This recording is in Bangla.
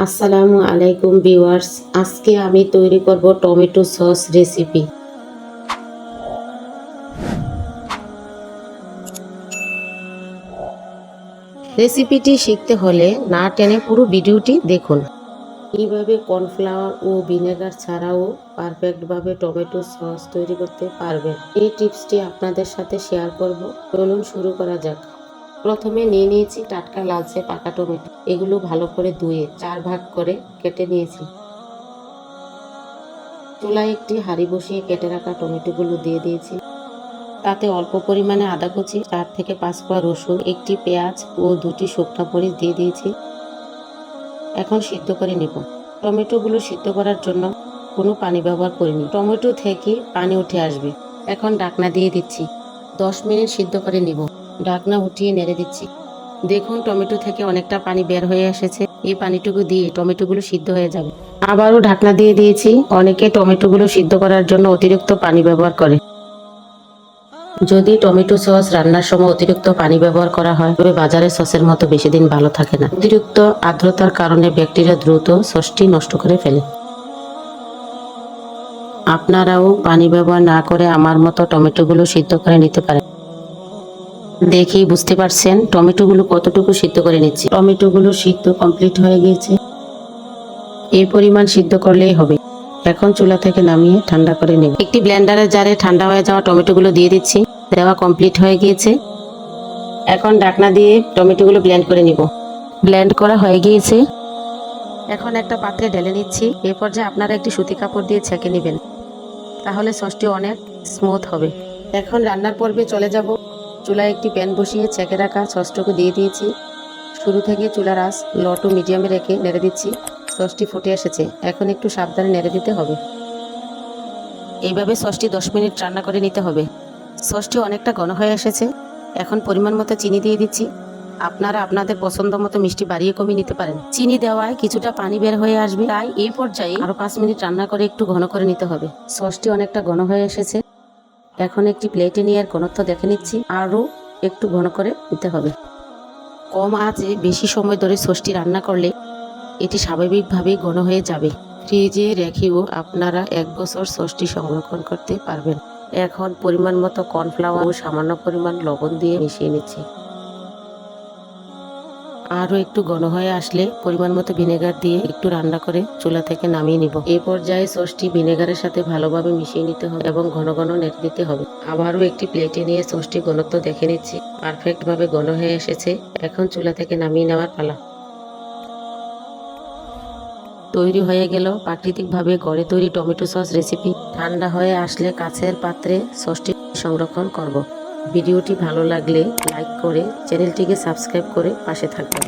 আসসালামু আলাইকুম ভিউয়ার্স, আজকে আমি তৈরি করব টমেটো সস রেসিপি। রেসিপিটি শিখতে হলে না টেনে পুরো ভিডিওটি দেখুন। কিভাবে কর্নফ্লাওয়ার ও ভিনেগার ছাড়াও পারফেক্টভাবে টমেটো সস তৈরি করতে পারবেন, এই টিপসটি আপনাদের সাথে শেয়ার করব। চলুন শুরু করা যাক। প্রথমে নিয়ে নিয়েছি টাটকা লালচে পাকা টমেটো। এগুলো ভালো করে ধুয়ে 4 ভাগ করে কেটে নিয়েছি। চুলায় একটি হাঁড়ি বসিয়ে কেটে রাখা টমেটোগুলো দিয়ে দিয়েছি। তাতে অল্প পরিমাণে আদা কুচি, 4 থেকে 5 কোয়া রসুন, একটি পেঁয়াজ ও 2টি শুকনো মরিচ দিয়ে দিয়েছি। এখন সিদ্ধ করে নেব। টমেটোগুলো সিদ্ধ করার জন্য কোনো পানি ব্যবহার করিনি, টমেটো থেকে পানি উঠে আসবে। এখন ঢাকনা দিয়ে দিচ্ছি। 10 মিনিট সিদ্ধ করে নিব। ঢাকনা উঠিয়ে নেড়ে দিচ্ছি। দেখুন টমেটো থেকে অনেকটা পানি বের হয়ে এসেছে। এই পানিটুকু দিয়ে টমেটোগুলো সিদ্ধ হয়ে যাবে। আবারও ঢাকনা দিয়ে দিয়েছি। অনেকে টমেটোগুলো সিদ্ধ করার জন্য অতিরিক্ত পানি ব্যবহার করে। যদি টমেটো সস রান্নার সময় অতিরিক্ত পানি ব্যবহার করা হয় তবে বাজারের সসের মতো বেশি দিন ভালো থাকে না। অতিরিক্ত আর্দ্রতার কারণে ব্যাকটেরিয়া দ্রুত সসটি নষ্ট করে ফেলে। আপনারাও পানি ব্যবহার না করে আমার মতো টমেটোগুলো সিদ্ধ করে নিতে পারেন। দেখেই বুঝতে পারছেন টমেটোগুলো কতটুকু সিদ্ধ করে নিচ্ছি। টমেটোগুলো সিদ্ধ কমপ্লিট হয়ে গিয়েছে। এই পরিমাণ সিদ্ধ করলেই হবে। এখন চুলা থেকে নামিয়ে ঠান্ডা করে নেব। একটি ব্লেন্ডারের জারে ঠান্ডা হয়ে যাওয়া টমেটোগুলো দিয়ে দিচ্ছি। দেওয়া কমপ্লিট হয়ে গিয়েছে। এখন ঢাকনা দিয়ে টমেটোগুলো ব্লেন্ড করে নিব। ব্লেন্ড করা হয়ে গিয়েছে। এখন একটা পাত্রে ঢেলে নিচ্ছি। এই পর্যায়ে আপনারা একটি সুতি কাপড় দিয়ে ছেঁকে নেবেন, তাহলে সসটি অনেক স্মুথ হবে। এখন রান্নার পর্বে চলে যাব। চুলায় একটি প্যান বসিয়ে ছেঁকে রাখা সসটুকু দিয়ে দিয়েছি। শুরু থেকে চুলার আঁচ লো টু মিডিয়ামে রেখে নেড়ে দিচ্ছি। সসটি ফুটে এসেছে। এখন একটু সাবধানে নেড়ে দিতে হবে। এইভাবে সসটি 10 মিনিট রান্না করে নিতে হবে। সসটি অনেকটা ঘন হয়ে এসেছে। এখন পরিমাণ মতো চিনি দিয়ে দিচ্ছি। আপনারা আপনাদের পছন্দ মতো মিষ্টি বাড়িয়ে কমিয়ে নিতে পারেন। চিনি দেওয়ায় কিছুটা পানি বের হয়ে আসবে, তাই এই পর্যায়ে আরো 5 মিনিট রান্না করে একটু ঘন করে নিতে হবে। সসটি অনেকটা ঘন হয়ে এসেছে। এখন একটি প্লেটে নিয়ে এর ঘনত্ব দেখে নিচ্ছি। আরও একটু ঘন করে নিতে হবে। কম আঁচে বেশি সময় ধরে সসটি রান্না করলে এটি স্বাভাবিকভাবেই ঘন হয়ে যাবে। ফ্রিজে রেখেও আপনারা 1 বছর সসটি সংরক্ষণ করতে পারবেন। এখন পরিমাণ মতো কর্নফ্লাওয়ার ও সামান্য পরিমাণ লবণ দিয়ে মিশিয়ে নিচ্ছি। আরও একটু ঘন হয়ে আসলে পরিমাণ মতো ভিনেগার দিয়ে একটু রান্না করে চুলা থেকে নামিয়ে নিব। এই পর্যায়ে সসটি ভিনেগারের সাথে ভালোভাবে মিশিয়ে নিতে হবে এবং ঘন ঘন নেড়ে দিতে হবে। আবারও একটি প্লেটে নিয়ে সসটি ঘনত্ব দেখে নিচ্ছি। পারফেক্টভাবে ঘন হয়ে এসেছে। এখন চুলা থেকে নামিয়ে নেওয়ার পালা। তৈরি হয়ে গেল প্রাকৃতিকভাবে ঘরে তৈরি টমেটো সস রেসিপি। ঠান্ডা হয়ে আসলে কাচের পাত্রে সসটি সংরক্ষণ করব। ভিডিওটি ভালো লাগলে লাইক করে চ্যানেলটিকে সাবস্ক্রাইব করে পাশে থাকবেন।